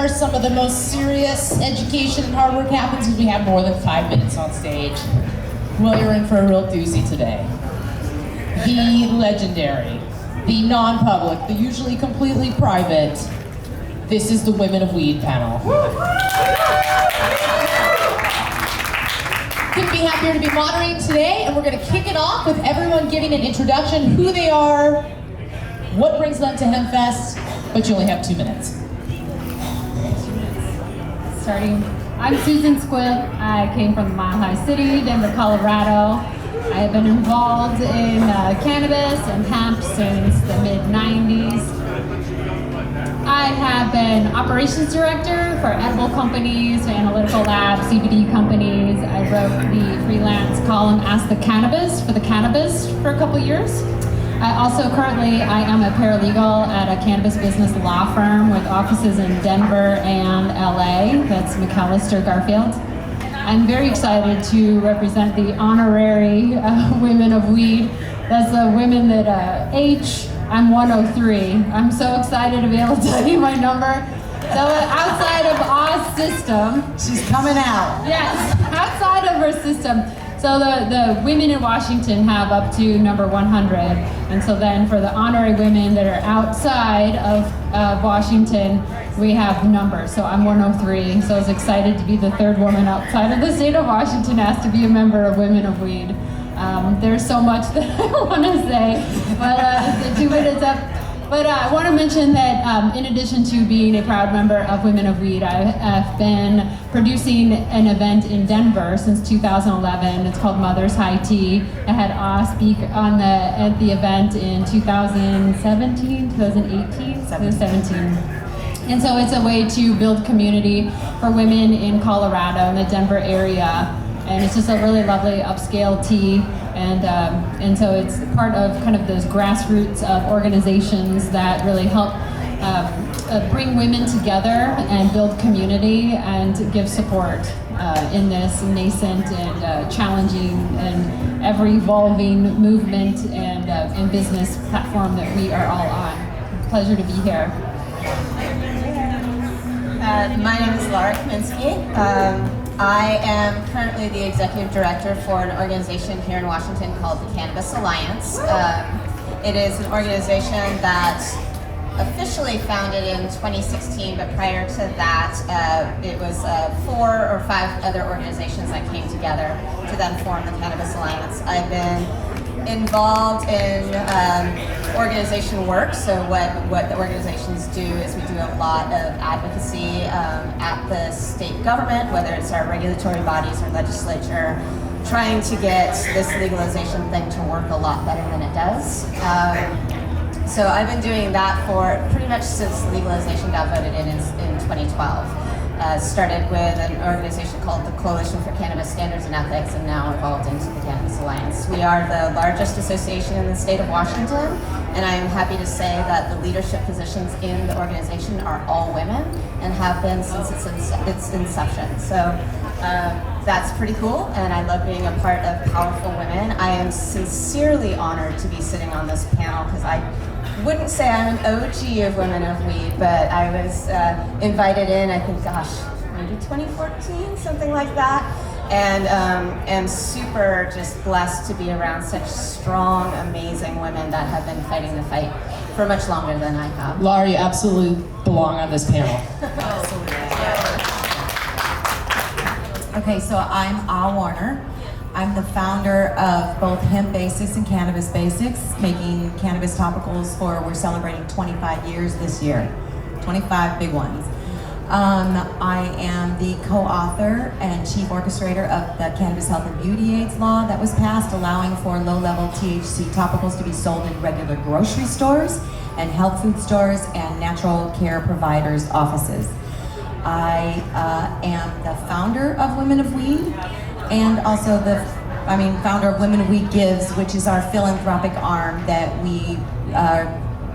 where some of the most serious education and hard work happens is we have more than 5 minutes on stage. Well, you're in for a real doozy today. The legendary, the non-public, the usually completely private, this is the Women of Weed panel. Couldn't be happier to be moderating today, and we're going to kick it off with everyone giving an introduction, who they are, what brings them to Hempfest, but you only have 2 minutes. Starting. I'm Susan Squibb. I came from the Mile High City, Denver, Colorado. I have been involved in cannabis and hemp since the mid-90s. I have been operations director for edible companies, analytical labs, CBD companies. I wrote the freelance column Ask the Cannabis for The Cannabis for a couple years. I am a paralegal at a cannabis business law firm with offices in Denver and LA. That's McAllister Garfield. I'm very excited to represent the honorary Women of Weed. That's the women that age. I'm 103. I'm so excited to be able to tell you my number. So outside of our system. She's coming out. Yes, outside of her system. So the women in Washington have up to number 100. And so then for the honorary women that are outside of Washington, we have numbers. So I'm 103. So I was excited to be the third woman outside of the state of Washington asked to be a member of Women of Weed. There's so much that I want to say, but 2 minutes up. But I want to mention that in addition to being a proud member of Women of Weed, I have been producing an event in Denver since 2011. It's called Mother's High Tea. I had speak at the event in 2017. And so it's a way to build community for women in Colorado, in the Denver area. And it's just a really lovely upscale tea. And so it's part of kind of those grassroots of organizations that really help bring women together and build community and give support in this nascent and challenging and ever-evolving movement and business platform that we are all on. Pleasure to be here. My name is Lara Kaminsky. I am currently the executive director for an organization here in Washington called the Cannabis Alliance. It is an organization that officially founded in 2016, but prior to that, it was 4 or 5 other organizations that came together to then form the Cannabis Alliance. I've been involved in organization work. So what the organizations do is we do a lot of advocacy at the state government, whether it's our regulatory bodies or legislature, trying to get this legalization thing to work a lot better than it does. So I've been doing that for pretty much since legalization got voted in 2012. Started with an organization called the Coalition for Cannabis Standards and Ethics, and now evolved into the Cannabis Alliance. We are the largest association in the state of Washington, and I am happy to say that the leadership positions in the organization are all women and have been since its inception. So that's pretty cool, and I love being a part of powerful women. I am sincerely honored to be sitting on this panel because I wouldn't say I'm an OG of Women of Weed, but I was invited in, I think, maybe 2014, something like that. And am super just blessed to be around such strong, amazing women that have been fighting the fight for much longer than I have. Lara, you absolutely belong on this panel. Okay, so I'm A. Warner. I'm the founder of both Hemp Basics and Cannabis Basics, making cannabis topicals we're celebrating 25 years this year. 25 big ones. I am the co-author and chief orchestrator of the Cannabis Health and Beauty Aids law that was passed, allowing for low-level THC topicals to be sold in regular grocery stores and health food stores and natural care providers' offices. I am the founder of Women of Weed, and also founder of Women of Weed Gives, which is our philanthropic arm that we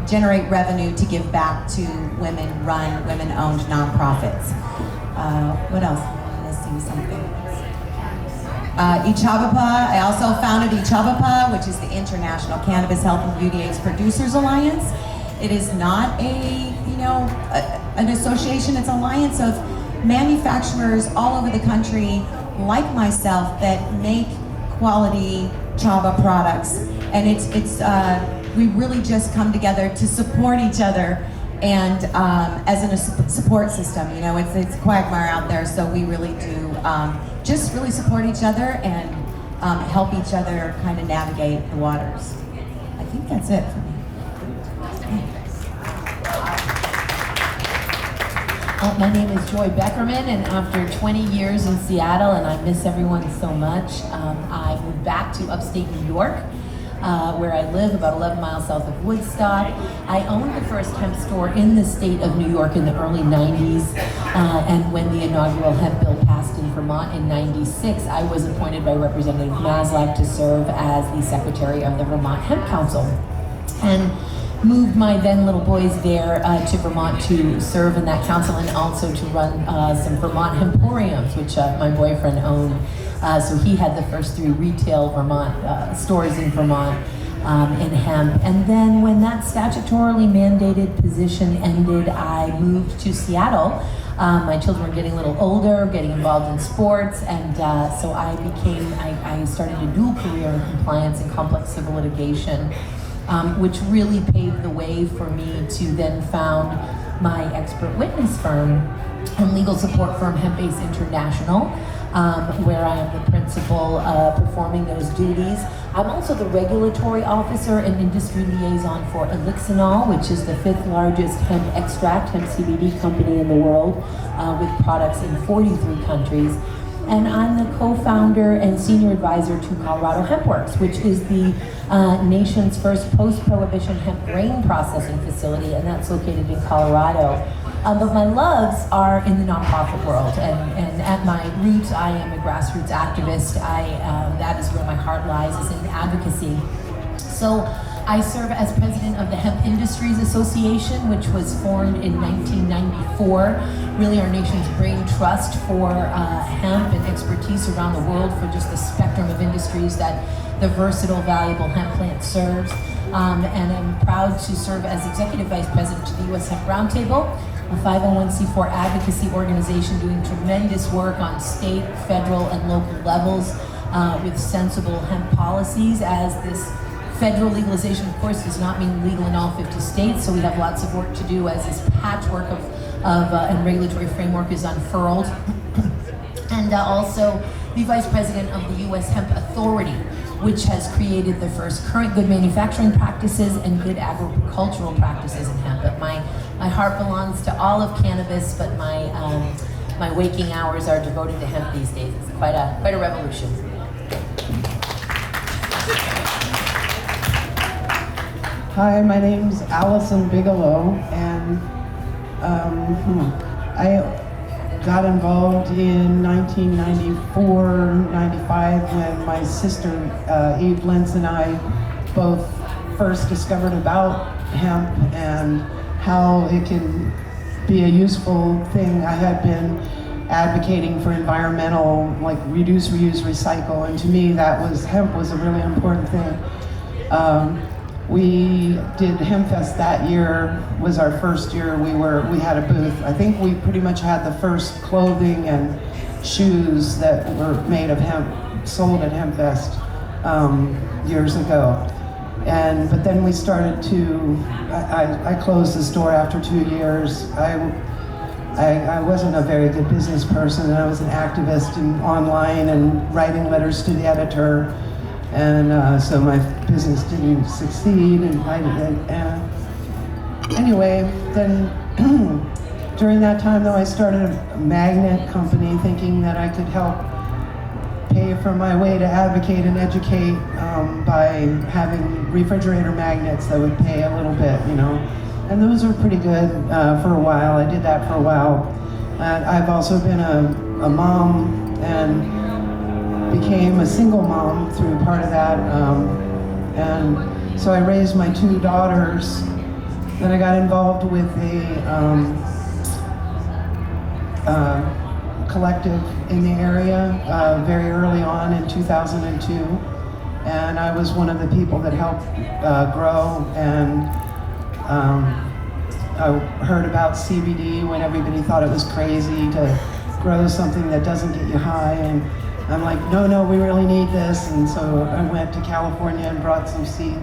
generate revenue to give back to women-run, women-owned nonprofits. What else? I'm missing something. Ichabapa, I also founded Ichabapa, which is the International Cannabis Health and Beauty Aids Producers Alliance. It is not a an association, it's an alliance of manufacturers all over the country, like myself, that make quality Chava products. And we really just come together to support each other, and as in a support system. You know, it's a quagmire out there, so we really do just really support each other and help each other kind of navigate the waters. I think that's it for me. My name is Joy Beckerman, and after 20 years in Seattle, and I miss everyone so much, I moved back to upstate New York, where I live about 11 miles south of Woodstock. I owned the first hemp store in the state of New York in the early 90s, and when the inaugural hemp bill passed in Vermont in 96, I was appointed by Representative Maslach to serve as the secretary of the Vermont Hemp Council, and moved my then little boys there to Vermont to serve in that council, and also to run some Vermont Hemporiums, which my boyfriend owned. So he had the first 3 retail Vermont stores in Vermont in hemp. And then when that statutorily mandated position ended, I moved to Seattle. My children were getting a little older, getting involved in sports, and so I started a dual career in compliance and complex civil litigation, which really paved the way for me to then found my expert witness firm and legal support firm, Hempfest International, where I am the principal performing those duties. I'm also the regulatory officer and industry liaison for Elixinol, which is the 5th largest hemp extract, hemp CBD company in the world, with products in 43 countries. And I'm the co-founder and senior advisor to Colorado HempWorks, which is the nation's first post-prohibition hemp grain processing facility, and that's located in Colorado. But my loves are in the nonprofit world, and at my roots, I am a grassroots activist. That is where my heart lies, is in advocacy. So I serve as president of the Hemp Industries Association, which was formed in 1994. Really our nation's brain trust for hemp and expertise around the world for just the spectrum of industries that the versatile, valuable hemp plant serves. And I'm proud to serve as executive vice president to the U.S. Hemp Roundtable, a 501c4 advocacy organization doing tremendous work on state, federal, and local levels with sensible hemp policies, as this federal legalization, of course, does not mean legal in all 50 states, so we have lots of work to do as this patchwork of and regulatory framework is unfurled. And also the vice president of the U.S. Hemp Authority, which has created the first current good manufacturing practices and good agricultural practices in hemp. But my heart belongs to all of cannabis, but my waking hours are devoted to hemp these days. It's quite a revolution. Hi, my name's Allison Bigelow, and I got involved in 1994-95 when my sister Eve Lentz and I both first discovered about hemp and how it can be a useful thing. I had been advocating for environmental, like reduce, reuse, recycle, and to me hemp was a really important thing. We did Hempfest that year, was our first year. We had a booth. I think we pretty much had the first clothing and shoes that were made of hemp sold at Hempfest years ago. But then we started to, I closed the store after 2 years. I wasn't a very good business person, and I was an activist online and writing letters to the editor. And so my business didn't succeed, anyway, then during that time though, I started a magnet company thinking that I could help pay for my way to advocate and educate by having refrigerator magnets that would pay a little bit, and those were pretty good for a while. I did that for a while. I've also been a mom and became a single mom through part of that, and so I raised my 2 daughters. Then I got involved with a collective in the area very early on in 2002, and I was one of the people that helped grow and I heard about CBD when everybody thought it was crazy to grow something that doesn't get you high, and I'm like, no, we really need this. And so I went to California and brought some seeds